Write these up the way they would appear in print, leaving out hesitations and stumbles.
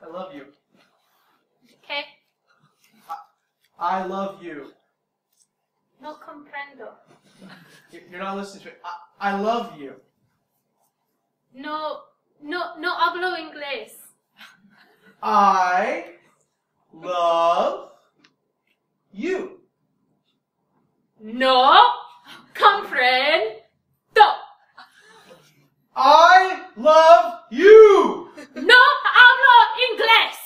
I love you. ¿Qué? I love you. No comprendo. You're not listening to me. I love you. No hablo inglés. I love you. No comprendo. I love you. No hablo inglés.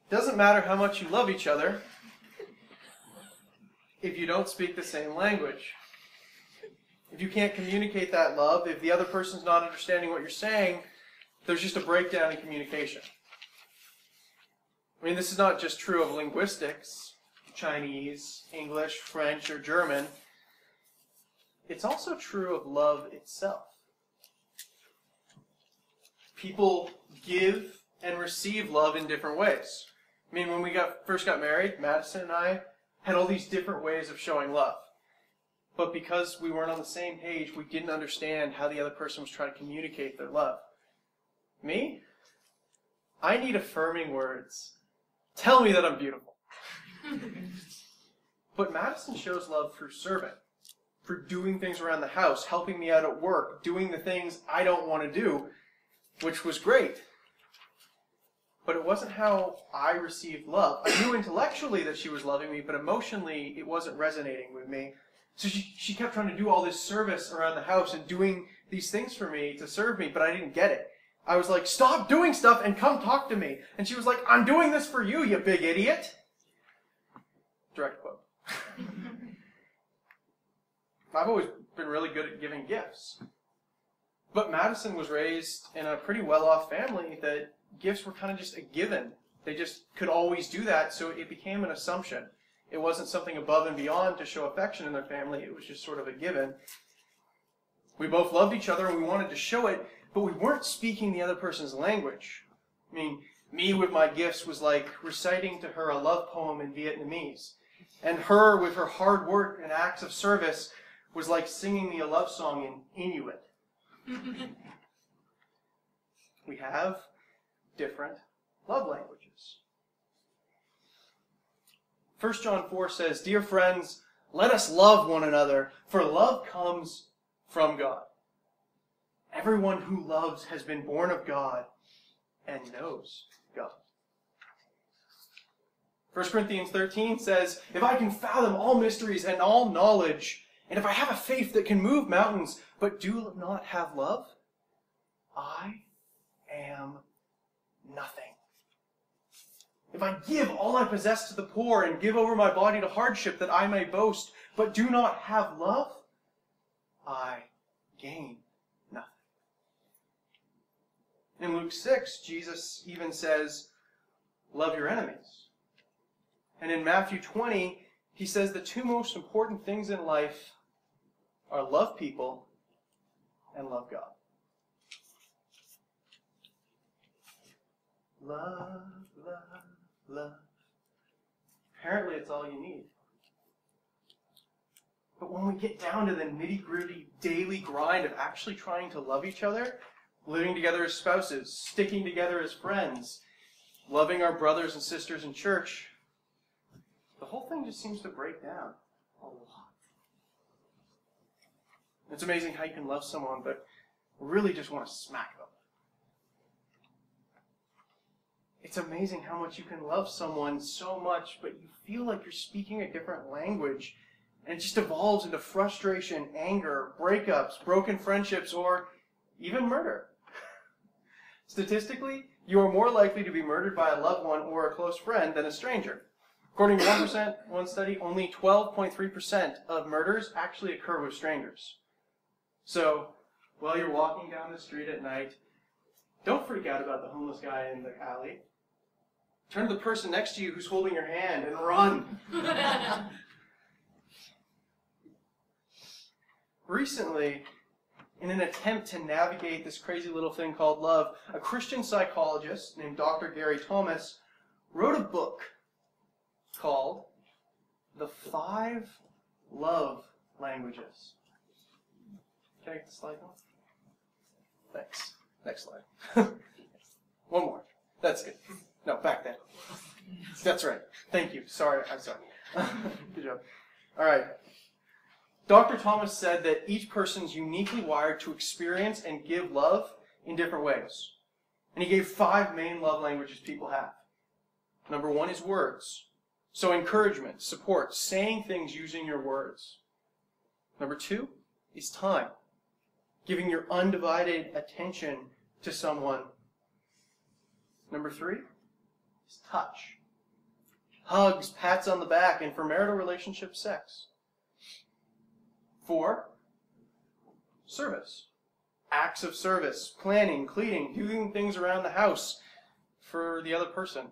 Doesn't matter how much you love each other if you don't speak the same language. If you can't communicate that love, if the other person's not understanding what you're saying, there's just a breakdown in communication. I mean, this is not just true of linguistics, Chinese, English, French, or German. It's also true of love itself. People give and receive love in different ways. I mean, when we first got married, Madison and I had all these different ways of showing love. But because we weren't on the same page, we didn't understand how the other person was trying to communicate their love. Me? I need affirming words. Tell me that I'm beautiful. But Madison shows love through serving, for doing things around the house, helping me out at work, doing the things I don't want to do, which was great. But it wasn't how I received love. I knew intellectually that she was loving me, but emotionally it wasn't resonating with me. So she kept trying to do all this service around the house and doing these things for me to serve me, but I didn't get it. I was like, stop doing stuff and come talk to me. And she was like, I'm doing this for you, you big idiot. Direct quote. I've always been really good at giving gifts. But Madison was raised in a pretty well-off family that gifts were kind of just a given. They just could always do that, so it became an assumption. It wasn't something above and beyond to show affection in their family. It was just sort of a given. We both loved each other and we wanted to show it, but we weren't speaking the other person's language. I mean, me with my gifts was like reciting to her a love poem in Vietnamese. And her, with her hard work and acts of service, was like singing me a love song in Inuit. We have different love languages. 1 John 4 says, Dear friends, let us love one another, for love comes from God. Everyone who loves has been born of God and knows God. 1 Corinthians 13 says, If I can fathom all mysteries and all knowledge, and if I have a faith that can move mountains, but do not have love, I am nothing. If I give all I possess to the poor and give over my body to hardship that I may boast, but do not have love, I gain nothing. In Luke 6, Jesus even says, love your enemies. And in Matthew 20, he says the two most important things in life are love people and love God. Love, love, love. Apparently it's all you need. But when we get down to the nitty-gritty daily grind of actually trying to love each other, living together as spouses, sticking together as friends, loving our brothers and sisters in church, the whole thing just seems to break down a lot. It's amazing how you can love someone, but really just want to smack them. It's amazing how much you can love someone so much, but you feel like you're speaking a different language, and it just evolves into frustration, anger, breakups, broken friendships, or even murder. Statistically, you are more likely to be murdered by a loved one or a close friend than a stranger. According to one study, only 12.3% of murders actually occur with strangers. So, while you're walking down the street at night, don't freak out about the homeless guy in the alley. Turn to the person next to you who's holding your hand and run. Recently, in an attempt to navigate this crazy little thing called love, a Christian psychologist named Dr. Gary Thomas wrote a book called The 5 Love Languages. Can I get the slide on? Thanks. Next slide. One more. That's good. No, back there. That's right. Thank you. Sorry. I'm sorry. Good job. All right. Dr. Thomas said that each person's uniquely wired to experience and give love in different ways. And he gave 5 main love languages people have. Number 1 is words. So encouragement, support, saying things using your words. Number 2 is time. Giving your undivided attention to someone. Number 3 is touch. Hugs, pats on the back, and for marital relationships, sex. 4, service. Acts of service, planning, cleaning, doing things around the house for the other person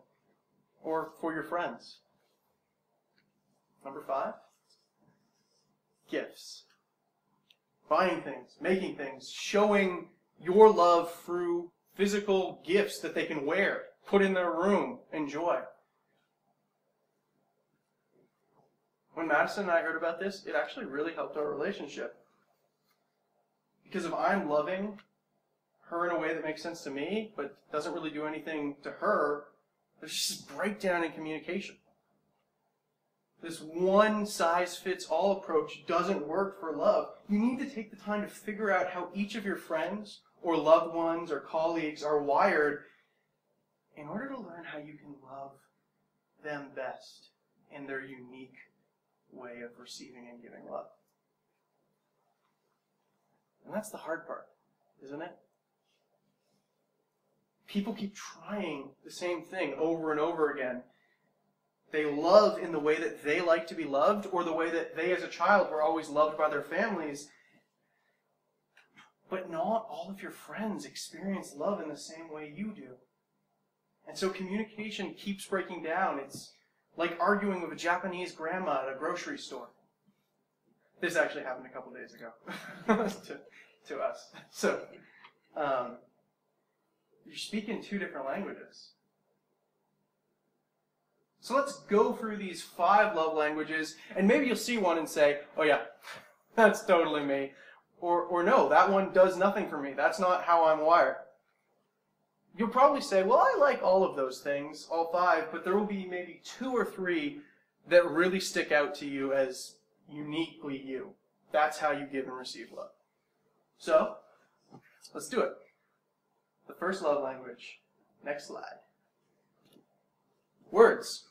or for your friends. Number 5, gifts. Buying things, making things, showing your love through physical gifts that they can wear, put in their room, enjoy. When Madison and I heard about this, it actually really helped our relationship. Because if I'm loving her in a way that makes sense to me, but doesn't really do anything to her, there's just a breakdown in communication. This one-size-fits-all approach doesn't work for love. You need to take the time to figure out how each of your friends or loved ones or colleagues are wired in order to learn how you can love them best in their unique way of receiving and giving love. And that's the hard part, isn't it? People keep trying the same thing over and over again. They love in the way that they like to be loved, or the way that they as a child were always loved by their families. But not all of your friends experience love in the same way you do. And so communication keeps breaking down. It's like arguing with a Japanese grandma at a grocery store. This actually happened a couple days ago to us. So, you're speaking 2 different languages. So let's go through these 5 love languages, and maybe you'll see one and say, oh yeah, that's totally me. Or no, that one does nothing for me. That's not how I'm wired. You'll probably say, well, I like all of those things, all 5, but there will be maybe 2 or 3 that really stick out to you as uniquely you. That's how you give and receive love. So, let's do it. The first love language. Next slide. Words.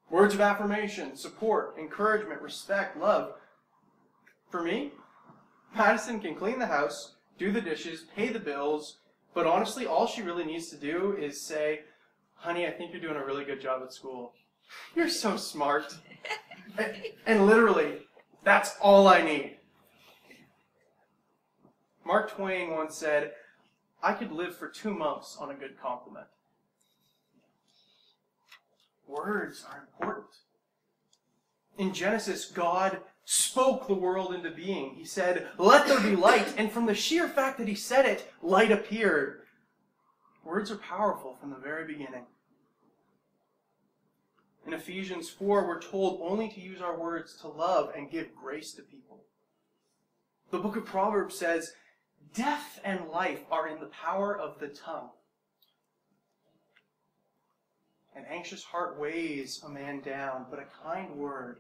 Words of affirmation, support, encouragement, respect, love. For me, Madison can clean the house, do the dishes, pay the bills, but honestly, all she really needs to do is say, honey, I think you're doing a really good job at school. You're so smart. And literally, that's all I need. Mark Twain once said, I could live for 2 months on a good compliment. Words are important. In Genesis, God spoke the world into being. He said, let there be light, and from the sheer fact that he said it, light appeared. Words are powerful from the very beginning. In Ephesians 4, we're told only to use our words to love and give grace to people. The book of Proverbs says, death and life are in the power of the tongue. An anxious heart weighs a man down, but a kind word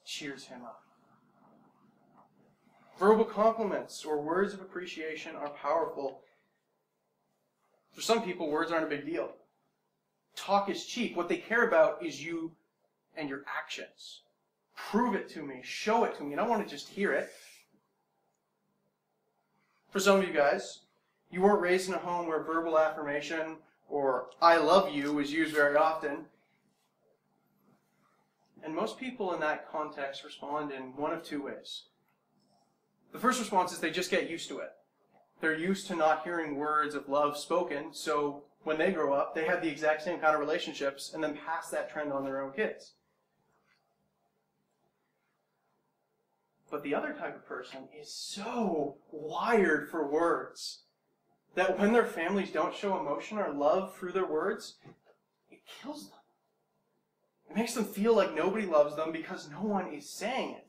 cheers him up. Verbal compliments or words of appreciation are powerful. For some people, words aren't a big deal. Talk is cheap. What they care about is you and your actions. Prove it to me. Show it to me. I don't want to just hear it. For some of you guys, you weren't raised in a home where verbal affirmation or I love you is used very often. And most people in that context respond in one of 2 ways. The first response is they just get used to it. They're used to not hearing words of love spoken, so when they grow up, they have the exact same kind of relationships and then pass that trend on their own kids. But the other type of person is so wired for words that when their families don't show emotion or love through their words, it kills them. It makes them feel like nobody loves them because no one is saying it.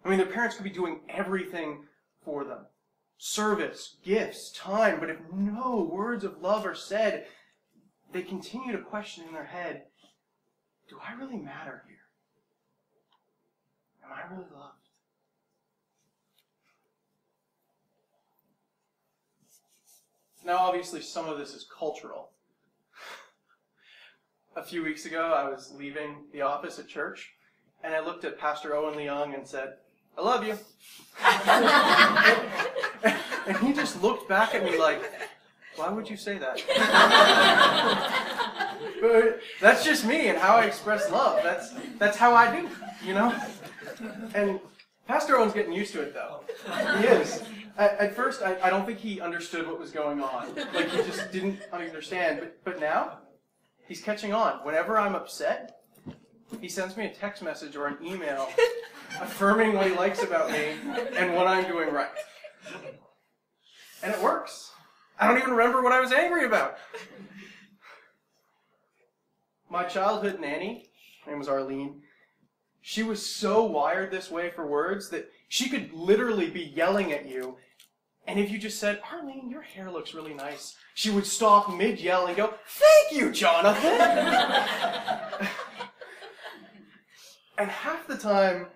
I mean, their parents could be doing everything for them. service, gifts, time, but if no words of love are said, they continue to question in their head, do I really matter here? Am I really loved? Now, obviously, some of this is cultural. A few weeks ago, I was leaving the office at church, and I looked at Pastor Owen Leung and said, I love you. And he just looked back at me like, why would you say that? But that's just me and how I express love. That's how I do, you know? And Pastor Owen's getting used to it, though. He is. At first, I don't think he understood what was going on. Like, he just didn't understand. But now, he's catching on. Whenever I'm upset, he sends me a text message or an email affirming what he likes about me and what I'm doing right. And it works. I don't even remember what I was angry about. My childhood nanny, her name was Arlene, she was so wired this way for words that she could literally be yelling at you, and if you just said, Arlene, your hair looks really nice, she would stop mid-yell and go, thank you, Jonathan! And half the time,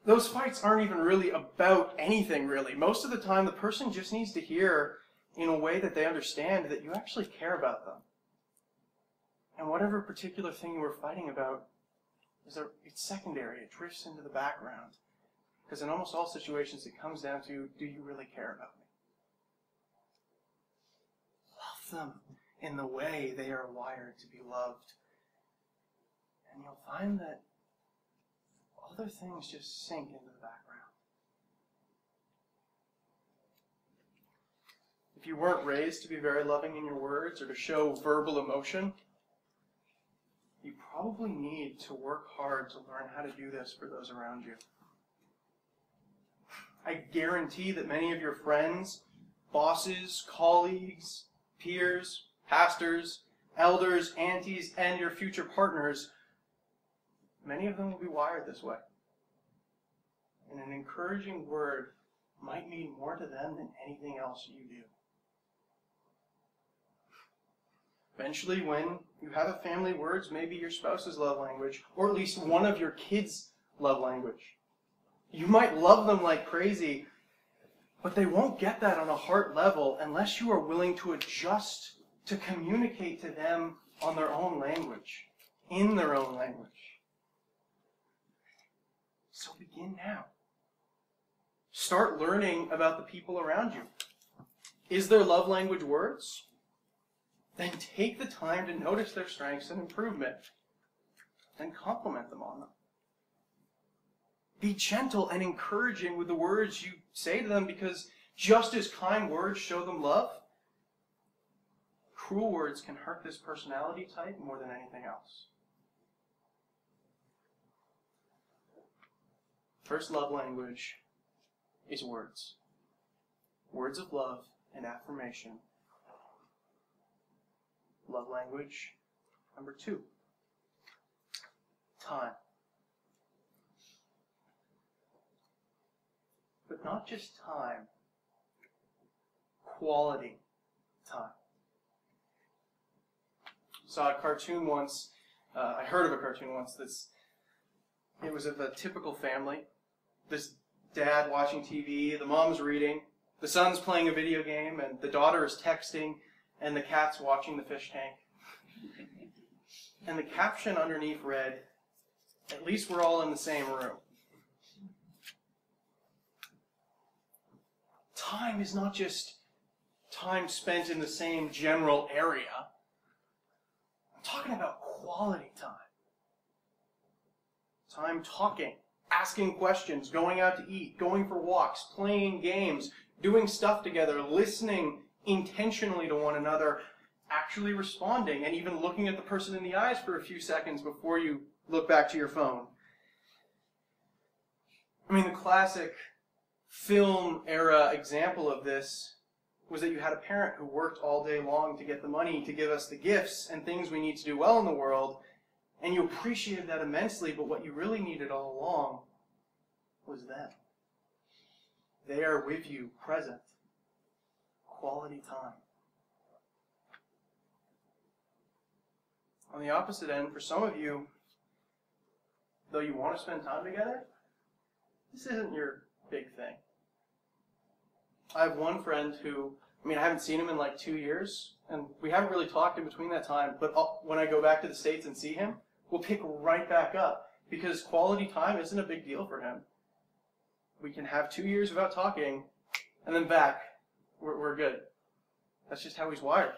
those fights aren't even really about anything, really. Most of the time, the person just needs to hear in a way that they understand that you actually care about them. And whatever particular thing you were fighting about, it's secondary. It drifts into the background. Because in almost all situations, it comes down to, do you really care about me? Love them in the way they are wired to be loved. And you'll find that other things just sink into the background. If you weren't raised to be very loving in your words or to show verbal emotion, you probably need to work hard to learn how to do this for those around you. I guarantee that many of your friends, bosses, colleagues, peers, pastors, elders, aunties, and your future partners, many of them will be wired this way. And an encouraging word might mean more to them than anything else you do. Eventually, when you have a family, words may be your spouse's love language, or at least one of your kids' love language. You might love them like crazy, but they won't get that on a heart level unless you are willing to adjust to communicate to them on their own language, in their own language. So begin now. Start learning about the people around you. Is their love language words? Then take the time to notice their strengths and improvement. Then compliment them on them. Be gentle and encouraging with the words you say to them, because just as kind words show them love, cruel words can hurt this personality type more than anything else. First love language is words. Words of love and affirmation. Love language number 2. Time. But not just time. Quality time. Saw a cartoon once. I heard of a cartoon once. It was of a typical family. This dad watching TV, the mom's reading, the son's playing a video game, and the daughter is texting, and the cat's watching the fish tank. And the caption underneath read, "At least we're all in the same room." Time is not just time spent in the same general area. I'm talking about quality time. Time talking, asking questions, going out to eat, going for walks, playing games, doing stuff together, listening intentionally to one another, actually responding, and even looking at the person in the eyes for a few seconds before you look back to your phone. I mean, the classic film era example of this was that you had a parent who worked all day long to get the money to give us the gifts and things we need to do well in the world, and you appreciated that immensely, but what you really needed all along was them. They are with you, present, quality time. On the opposite end, for some of you, though you want to spend time together, this isn't your big thing. I have one friend who, I haven't seen him in like 2 years, and we haven't really talked in between that time, but when I go back to the States and see him, we'll pick right back up, because quality time isn't a big deal for him. We can have 2 years without talking, and then back. We're good. That's just how he's wired.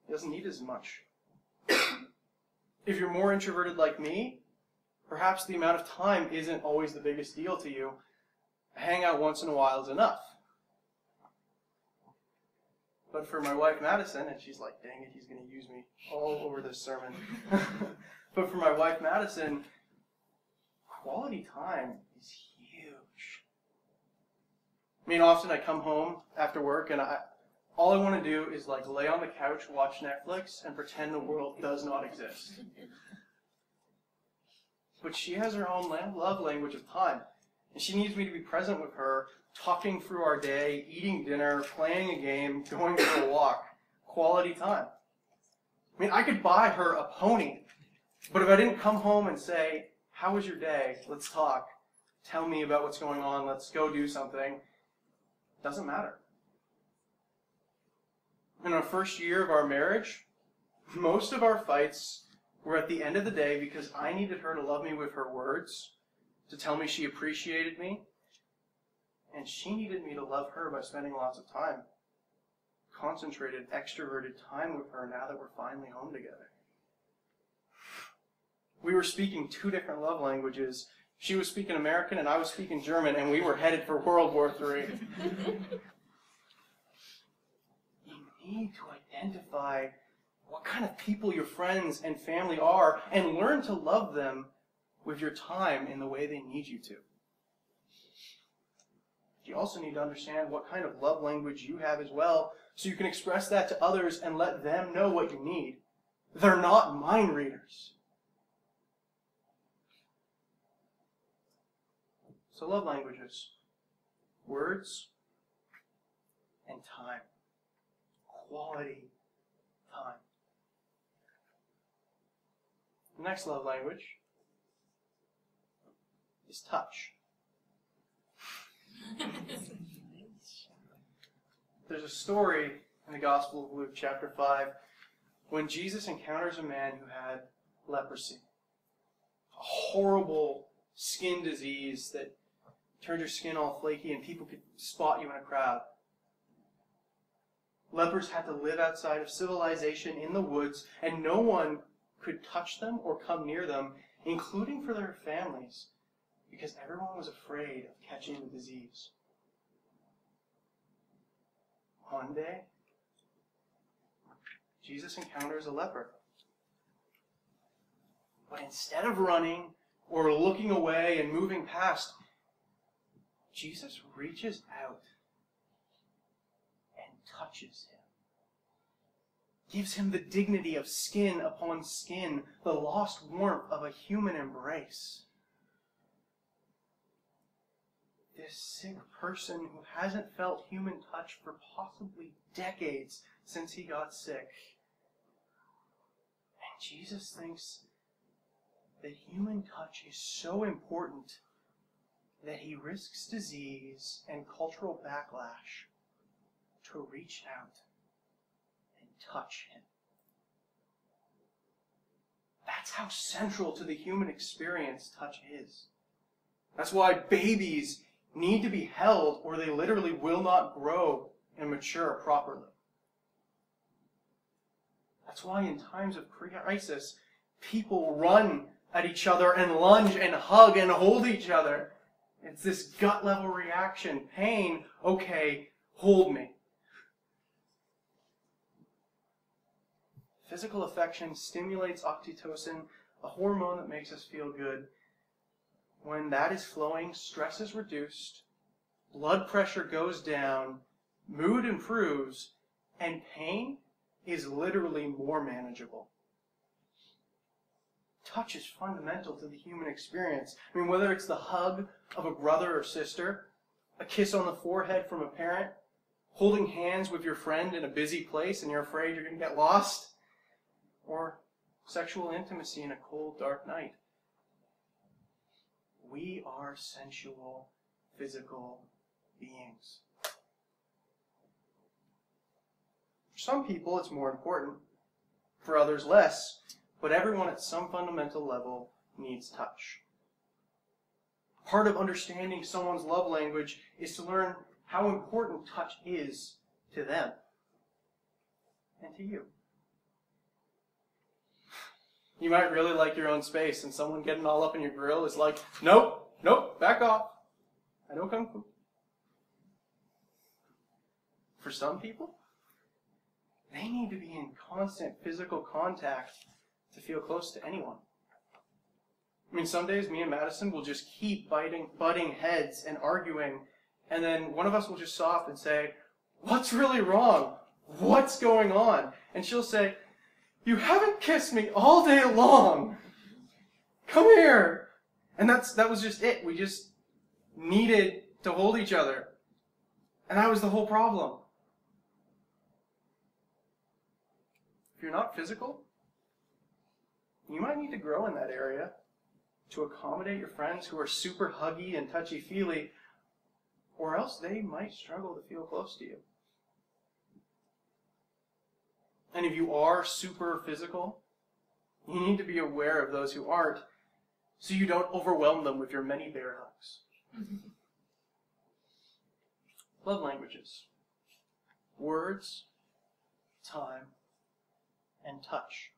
He doesn't need as much. If you're more introverted like me, perhaps the amount of time isn't always the biggest deal to you. A hangout once in a while is enough. But for my wife Madison, and she's like, dang it, he's going to use me all over this sermon. But for my wife Madison, quality time is huge. Often I come home after work and all I want to do is like lay on the couch, watch Netflix, and pretend the world does not exist. But she has her own love language of time. And she needs me to be present with her, talking through our day, eating dinner, playing a game, going for a walk. Quality time. I could buy her a pony, but if I didn't come home and say, how was your day? Let's talk. Tell me about what's going on. Let's go do something. It doesn't matter. In our first year of our marriage, most of our fights were at the end of the day because I needed her to love me with her words, to tell me she appreciated me, and she needed me to love her by spending lots of time. Concentrated, extroverted time with her now that we're finally home together. We were speaking 2 different love languages. She was speaking American and I was speaking German, and we were headed for World War III. You need to identify what kind of people your friends and family are and learn to love them with your time in the way they need you to. You also need to understand what kind of love language you have as well, so you can express that to others and let them know what you need. They're not mind readers. So love languages, words, and time. Quality time. The next love language is touch. There's a story in the Gospel of Luke, chapter 5, when Jesus encounters a man who had leprosy. A horrible skin disease that turned your skin all flaky and people could spot you in a crowd. Lepers had to live outside of civilization in the woods, and no one could touch them or come near them, including for their families, because everyone was afraid of catching the disease. One day, Jesus encounters a leper. But instead of running or looking away and moving past, Jesus reaches out and touches him. Gives him the dignity of skin upon skin, the lost warmth of a human embrace. This sick person who hasn't felt human touch for possibly decades since he got sick. And Jesus thinks that human touch is so important that he risks disease and cultural backlash to reach out and touch him. That's how central to the human experience touch is. That's why babies need to be held or they literally will not grow and mature properly. That's why in times of crisis, people run at each other and lunge and hug and hold each other. It's this gut level reaction. Pain, okay, hold me. Physical affection stimulates oxytocin, a hormone that makes us feel good. When that is flowing, stress is reduced, blood pressure goes down, mood improves, and pain is literally more manageable. Touch is fundamental to the human experience. Whether it's the hug of a brother or sister, a kiss on the forehead from a parent, holding hands with your friend in a busy place and you're afraid you're going to get lost, or sexual intimacy in a cold, dark night. We are sensual, physical beings. For some people, it's more important. For others, less. But everyone at some fundamental level needs touch. Part of understanding someone's love language is to learn how important touch is to them and to you. You might really like your own space, and someone getting all up in your grill is like, nope, back off. I don't come fu. For some people, they need to be in constant physical contact to feel close to anyone. I mean, some days me and Madison will just keep butting heads and arguing, and then one of us will just soft and say, "What's really wrong? What's going on?" And she'll say, "You haven't kissed me all day long. Come here." And that was just it. We just needed to hold each other. And that was the whole problem. If you're not physical, you might need to grow in that area to accommodate your friends who are super huggy and touchy-feely, or else they might struggle to feel close to you. And if you are super physical, you need to be aware of those who aren't, so you don't overwhelm them with your many bear hugs. Love languages. Words, time, and touch.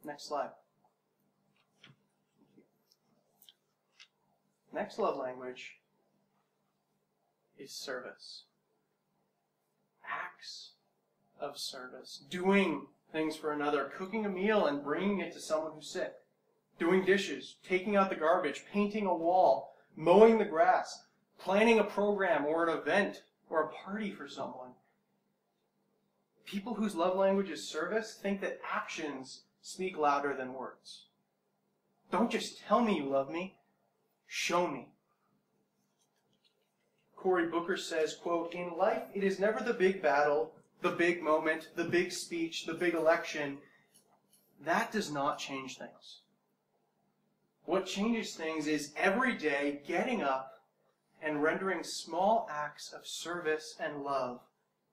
Next slide. Next love language is service. Acts of service. Doing things for another. Cooking a meal and bringing it to someone who's sick. Doing dishes. Taking out the garbage. Painting a wall. Mowing the grass. Planning a program or an event or a party for someone. People whose love language is service think that actions speak louder than words. Don't just tell me you love me. Show me. Cory Booker says, quote, "In life, it is never the big battle, the big moment, the big speech, the big election. That does not change things. What changes things is every day getting up and rendering small acts of service and love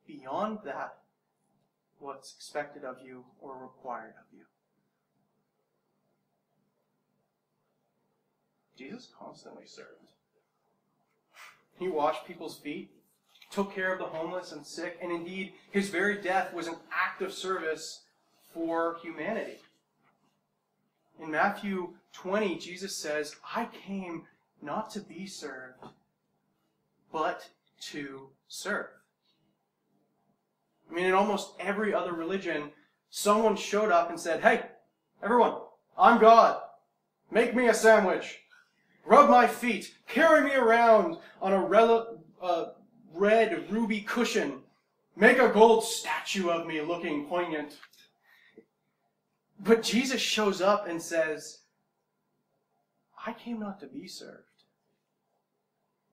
beyond that what's expected of you or required of you." Jesus constantly served. He washed people's feet, took care of the homeless and sick, and indeed, his very death was an act of service for humanity. In Matthew 20, Jesus says, "I came not to be served, but to serve." I mean, in almost every other religion, someone showed up and said, "Hey, everyone, I'm God. Make me a sandwich. Rub my feet. Carry me around on a red ruby cushion. Make a gold statue of me looking poignant." But Jesus shows up and says, "I came not to be served,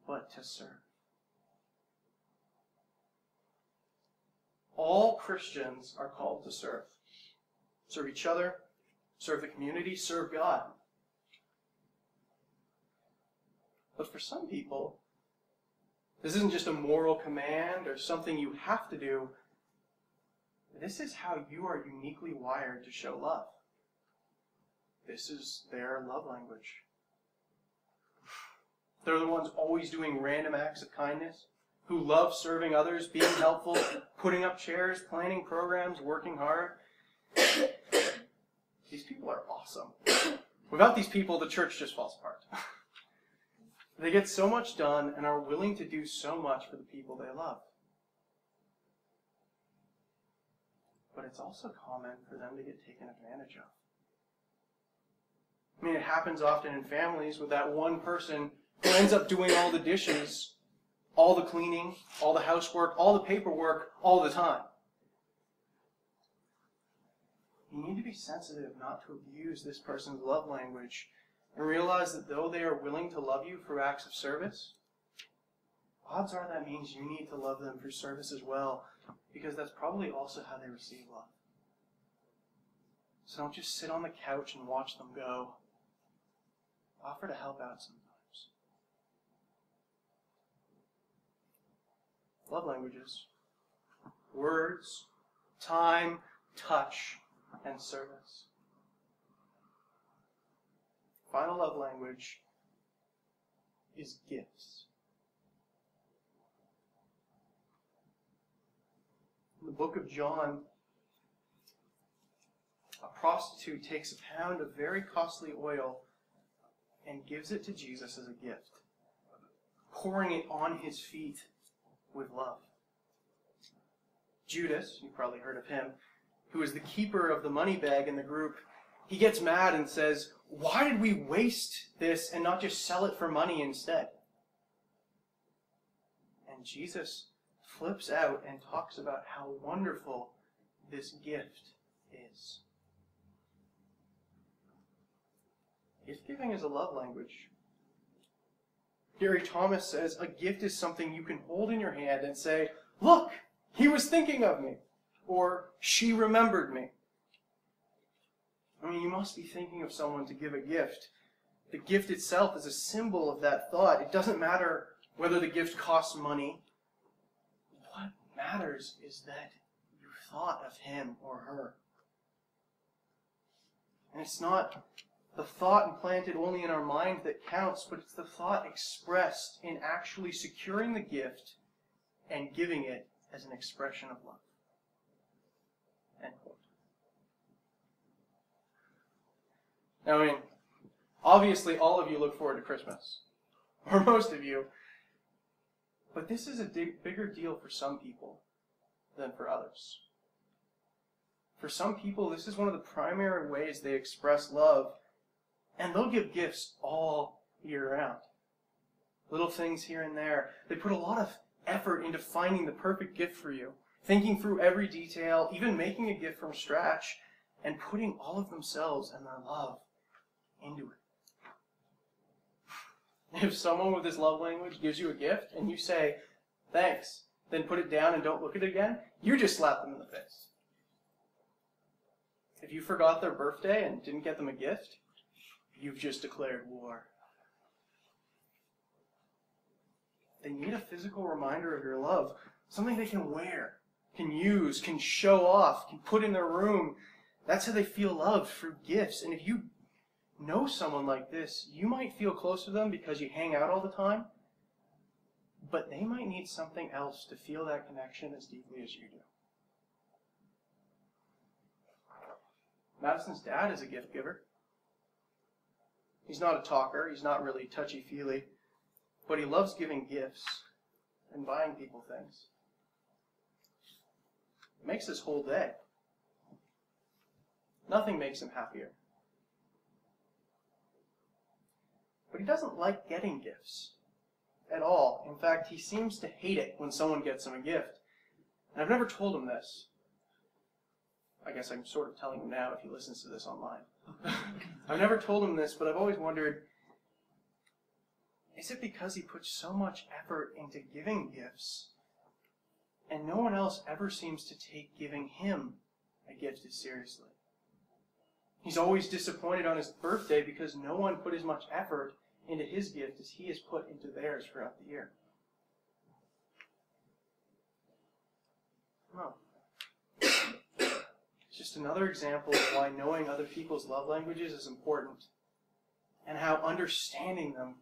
but to serve." All Christians are called to serve. Serve each other, serve the community, serve God. But for some people, this isn't just a moral command or something you have to do. This is how you are uniquely wired to show love. This is their love language. They're the ones always doing random acts of kindness, who love serving others, being helpful, putting up chairs, planning programs, working hard. These people are awesome. Without these people, the church just falls apart. They get so much done and are willing to do so much for the people they love. But it's also common for them to get taken advantage of. I mean, it happens often in families with that one person who ends up doing all the dishes, all the cleaning, all the housework, all the paperwork, all the time. You need to be sensitive not to abuse this person's love language and realize that though they are willing to love you for acts of service, odds are that means you need to love them through service as well, because that's probably also how they receive love. So don't just sit on the couch and watch them go. Offer to help out sometimes. Love languages. Words, time, touch, and service. Final love language is gifts. In the book of John, a prostitute takes a pound of very costly oil and gives it to Jesus as a gift, pouring it on his feet with love. Judas, you've probably heard of him, who is the keeper of the money bag in the group, he gets mad and says, "Why did we waste this and not just sell it for money instead?" And Jesus flips out and talks about how wonderful this gift is. Gift giving is a love language. Gary Thomas says a gift is something you can hold in your hand and say, "Look, he was thinking of me," or "she remembered me." I mean, you must be thinking of someone to give a gift. The gift itself is a symbol of that thought. It doesn't matter whether the gift costs money. What matters is that you thought of him or her. And it's not the thought implanted only in our mind that counts, but it's the thought expressed in actually securing the gift and giving it as an expression of love. End quote. Now, I mean, obviously all of you look forward to Christmas, or most of you, but this is a bigger deal for some people than for others. For some people, this is one of the primary ways they express love, and they'll give gifts all year round. Little things here and there. They put a lot of effort into finding the perfect gift for you, thinking through every detail, even making a gift from scratch, and putting all of themselves and their love into it. If someone with this love language gives you a gift and you say, "Thanks," then put it down and don't look at it again, you just slap them in the face. If you forgot their birthday and didn't get them a gift, you've just declared war. They need a physical reminder of your love, something they can wear, can use, can show off, can put in their room. That's how they feel loved, through gifts. And if you know someone like this, you might feel close to them because you hang out all the time, but they might need something else to feel that connection as deeply as you do. Madison's dad is a gift giver. He's not a talker, he's not really touchy-feely, but he loves giving gifts and buying people things. It makes his whole day. Nothing makes him happier. But he doesn't like getting gifts at all. In fact, he seems to hate it when someone gets him a gift. And I've never told him this. I guess I'm sort of telling him now if he listens to this online. I've never told him this, but I've always wondered, is it because he puts so much effort into giving gifts and no one else ever seems to take giving him a gift as seriously? He's always disappointed on his birthday because no one put as much effort into his gift as he has put into theirs throughout the year. No. It's just another example of why knowing other people's love languages is important, and how understanding them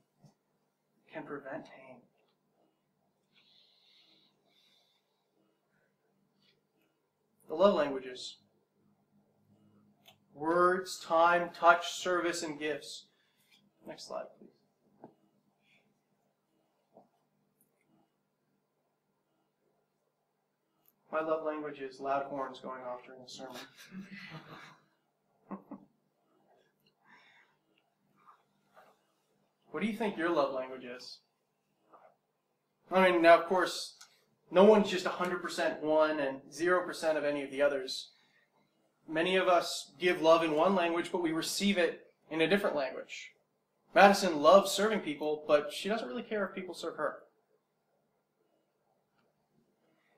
can prevent pain. The love languages: words, time, touch, service, and gifts. Next slide, please. My love language is loud horns going off during the sermon. What do you think your love language is? I mean, now, of course, no one's just 100% one and 0% of any of the others. Many of us give love in one language, but we receive it in a different language. Madison loves serving people, but she doesn't really care if people serve her.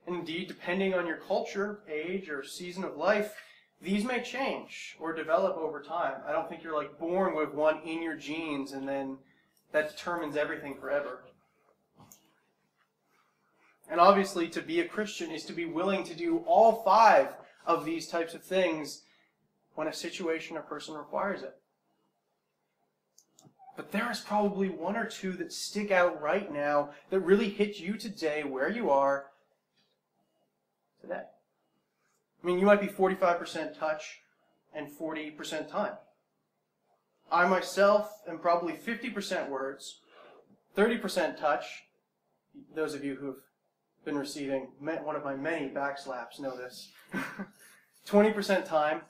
Indeed, depending on your culture, age, or season of life, these may change or develop over time. I don't think you're like born with one in your genes and then that determines everything forever. And obviously, to be a Christian is to be willing to do all 5 of these types of things when a situation or person requires it. But there is probably 1 or 2 that stick out right now that really hit you today where you are today. I mean, you might be 45% touch and 40% time. I myself am probably 50% words, 30% touch. Those of you who have been receiving one of my many backslaps know this. 20% time,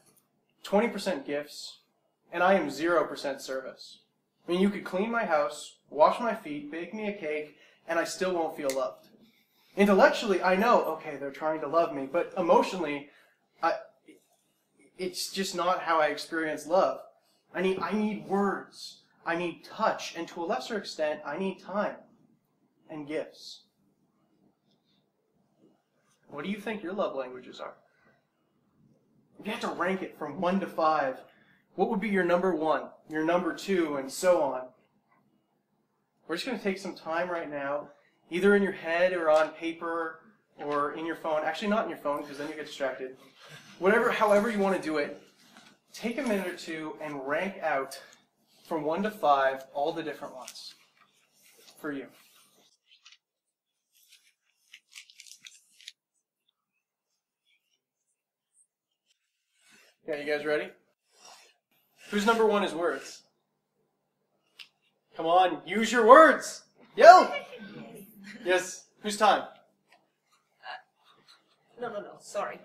20% gifts, and I am 0% service. I mean, you could clean my house, wash my feet, bake me a cake, and I still won't feel loved. Intellectually, I know, okay, they're trying to love me, but emotionally, it's just not how I experience love. I need words, I need touch, and to a lesser extent, I need time and gifts. What do you think your love languages are? If you had to rank it from 1 to 5, what would be your number 1, your number 2, and so on? We're just going to take some time right now, either in your head or on paper or in your phone. Actually, not in your phone, because then you get distracted. However you want to do it, take a minute or 2 and rank out from 1 to 5 all the different ones for you. Yeah, you guys ready? Whose number 1 is words? Come on, use your words! Yell! Yes. Whose time? No, sorry.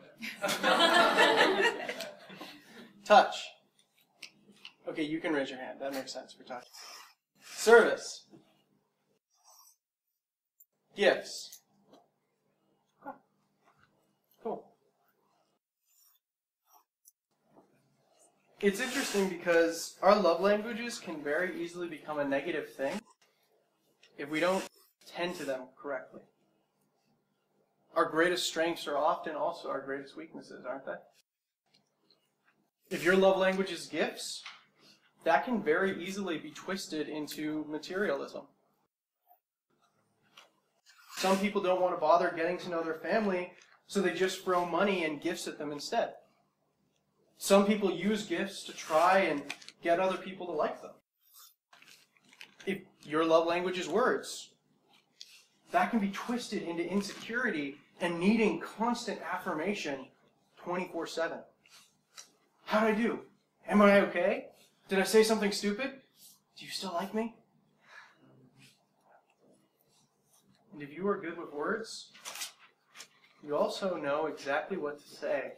Touch. Okay, you can raise your hand. That makes sense for touch. Service. Gifts. Cool. It's interesting because our love languages can very easily become a negative thing if we don't tend to them correctly. Our greatest strengths are often also our greatest weaknesses, aren't they? If your love language is gifts, that can very easily be twisted into materialism. Some people don't want to bother getting to know their family, so they just throw money and gifts at them instead. Some people use gifts to try and get other people to like them. If your love language is words, that can be twisted into insecurity and needing constant affirmation 24/7. How'd I do? Am I okay? Did I say something stupid? Do you still like me? And if you are good with words, you also know exactly what to say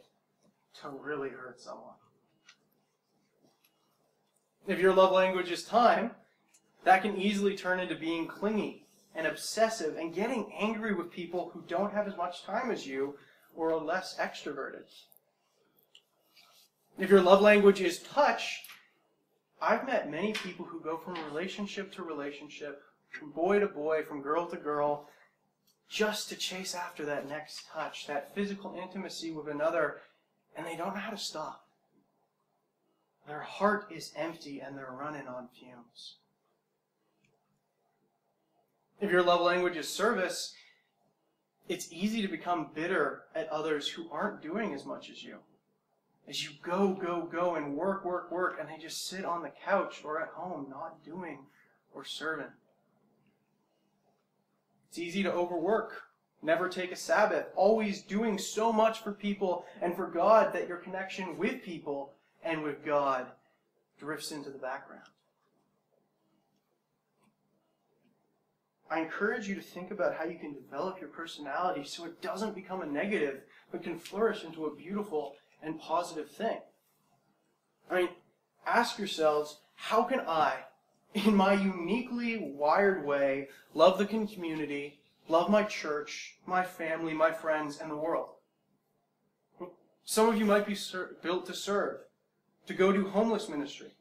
to really hurt someone. If your love language is time, that can easily turn into being clingy and obsessive and getting angry with people who don't have as much time as you or are less extroverted. If your love language is touch, I've met many people who go from relationship to relationship, from boy to boy, from girl to girl, just to chase after that next touch, that physical intimacy with another, and they don't know how to stop. Their heart is empty and they're running on fumes. If your love language is service, it's easy to become bitter at others who aren't doing as much as you. As you go, and work, and they just sit on the couch or at home not doing or serving. It's easy to overwork, never take a Sabbath, always doing so much for people and for God that your connection with people and with God drifts into the background. I encourage you to think about how you can develop your personality so it doesn't become a negative, but can flourish into a beautiful and positive thing. Ask yourselves, how can I, in my uniquely wired way, love the community, love my church, my family, my friends, and the world? Some of you might be built to serve, to go do homeless ministry,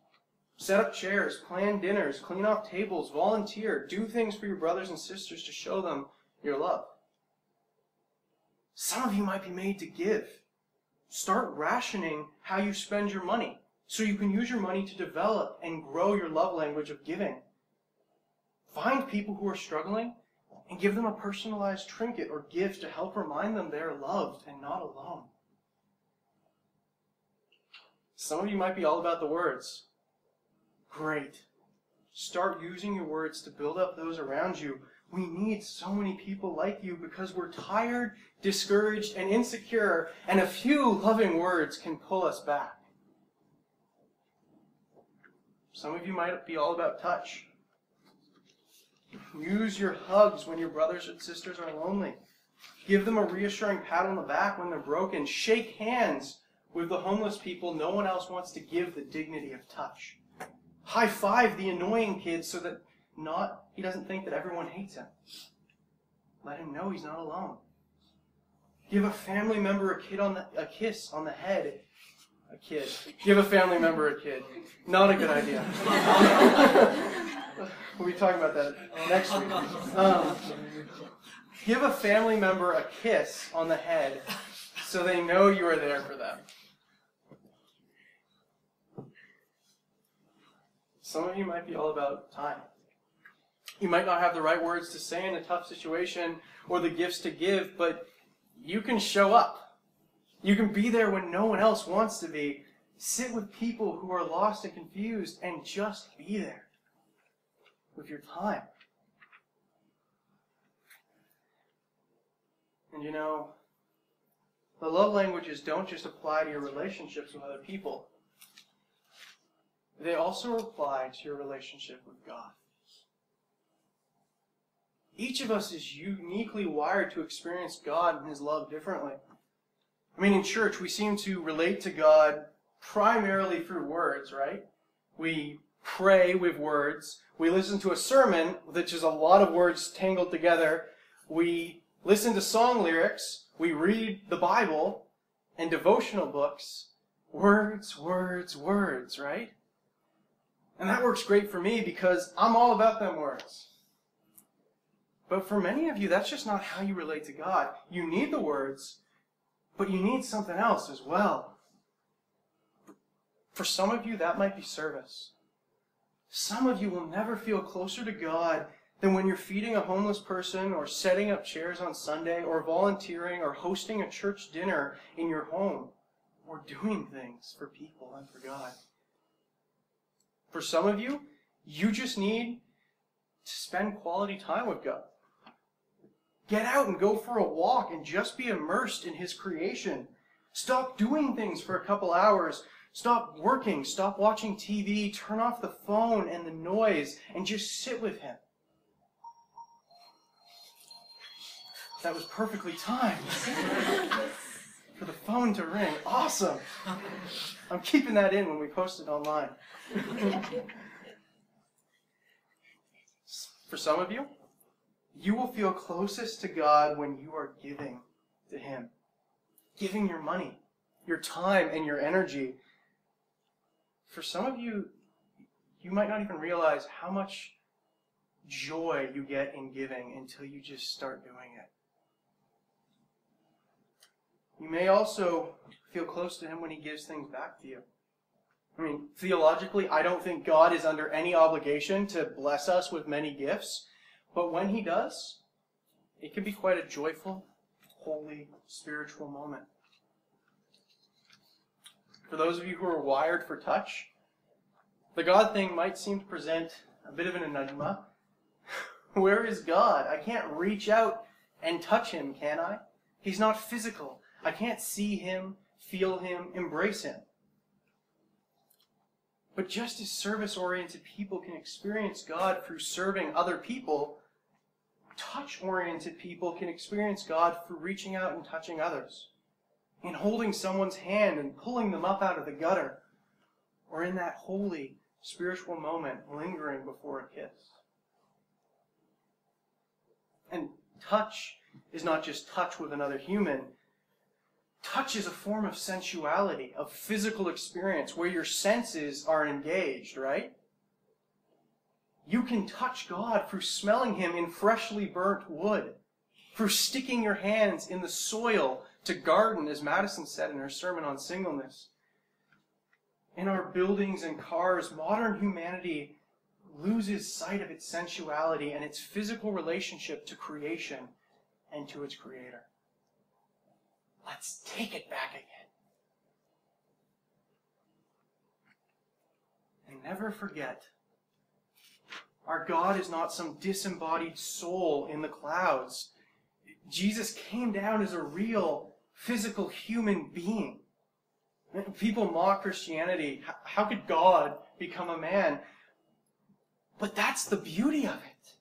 set up chairs, plan dinners, clean off tables, volunteer, do things for your brothers and sisters to show them your love. Some of you might be made to give. Start rationing how you spend your money so you can use your money to develop and grow your love language of giving. Find people who are struggling and give them a personalized trinket or gift to help remind them they're loved and not alone. Some of you might be all about the words. Great. Start using your words to build up those around you. We need so many people like you because we're tired, discouraged, and insecure, and a few loving words can pull us back. Some of you might be all about touch. Use your hugs when your brothers and sisters are lonely. Give them a reassuring pat on the back when they're broken. Shake hands with the homeless people no one else wants to give the dignity of touch. High five the annoying kid so that he doesn't think that everyone hates him. Let him know he's not alone. Give a family member a kiss on the head. A kid. Give a family member a kid. Not a good idea. We'll be talking about that next week. Give a family member a kiss on the head so they know you are there for them. Some of you might be all about time. You might not have the right words to say in a tough situation or the gifts to give, but you can show up. You can be there when no one else wants to be. Sit with people who are lost and confused and just be there with your time. And you know, the love languages don't just apply to your relationships with other people. They also apply to your relationship with God. Each of us is uniquely wired to experience God and His love differently. I mean, in church, we seem to relate to God primarily through words, right? We pray with words. We listen to a sermon, which is a lot of words tangled together. We listen to song lyrics. We read the Bible and devotional books. Words, words, words, right? And that works great for me because I'm all about them words. But for many of you, that's just not how you relate to God. You need the words, but you need something else as well. For some of you, that might be service. Some of you will never feel closer to God than when you're feeding a homeless person or setting up chairs on Sunday or volunteering or hosting a church dinner in your home or doing things for people and for God. For some of you, you just need to spend quality time with God. Get out and go for a walk and just be immersed in His creation. Stop doing things for a couple hours. Stop working. Stop watching TV. Turn off the phone and the noise and just sit with Him. That was perfectly timed. For the phone to ring. Awesome. I'm keeping that in when we post it online. For some of you, you will feel closest to God when you are giving to Him. Giving your money, your time, and your energy. For some of you, you might not even realize how much joy you get in giving until you just start doing it. You may also feel close to Him when He gives things back to you. I mean, theologically, I don't think God is under any obligation to bless us with many gifts. But when He does, it can be quite a joyful, holy, spiritual moment. For those of you who are wired for touch, the God thing might seem to present a bit of an enigma. Where is God? I can't reach out and touch Him, can I? He's not physical. I can't see Him, feel Him, embrace Him. But just as service-oriented people can experience God through serving other people, touch-oriented people can experience God through reaching out and touching others, in holding someone's hand and pulling them up out of the gutter, or in that holy, spiritual moment lingering before a kiss. And touch is not just touch with another human. Touch is a form of sensuality, of physical experience, where your senses are engaged, right? You can touch God through smelling Him in freshly burnt wood, for sticking your hands in the soil to garden, as Madison said in her sermon on singleness. In our buildings and cars, modern humanity loses sight of its sensuality and its physical relationship to creation and to its Creator. Let's take it back again. And never forget, our God is not some disembodied soul in the clouds. Jesus came down as a real, physical human being. People mock Christianity. How could God become a man? But that's the beauty of it.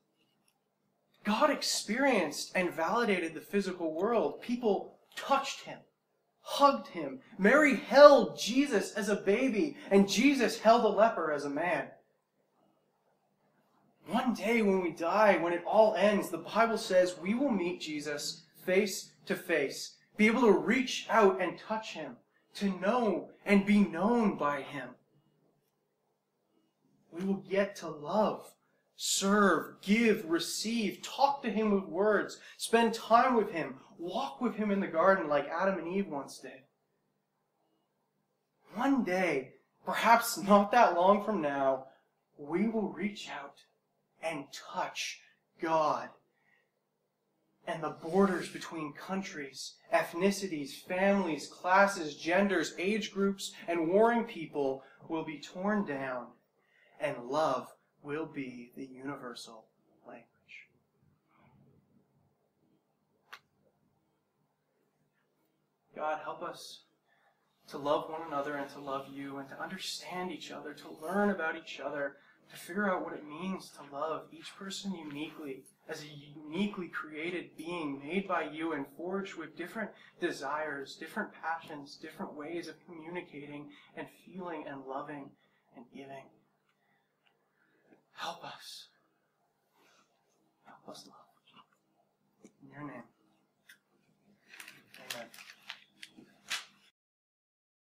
God experienced and validated the physical world. People touched him, hugged him. Mary held Jesus as a baby, and Jesus held a leper as a man. One day when we die, when it all ends, the Bible says we will meet Jesus face to face, be able to reach out and touch him, to know and be known by him. We will get to love, serve, give, receive, talk to him with words, spend time with him, walk with him in the garden like Adam and Eve once did. One day, perhaps not that long from now, we will reach out and touch God. And the borders between countries, ethnicities, families, classes, genders, age groups, and warring people will be torn down, and love will be the universal language. God, help us to love one another and to love you and to understand each other, to learn about each other, to figure out what it means to love each person uniquely, as a uniquely created being made by you and forged with different desires, different passions, different ways of communicating and feeling and loving and giving. Help us. Help us love. In your name.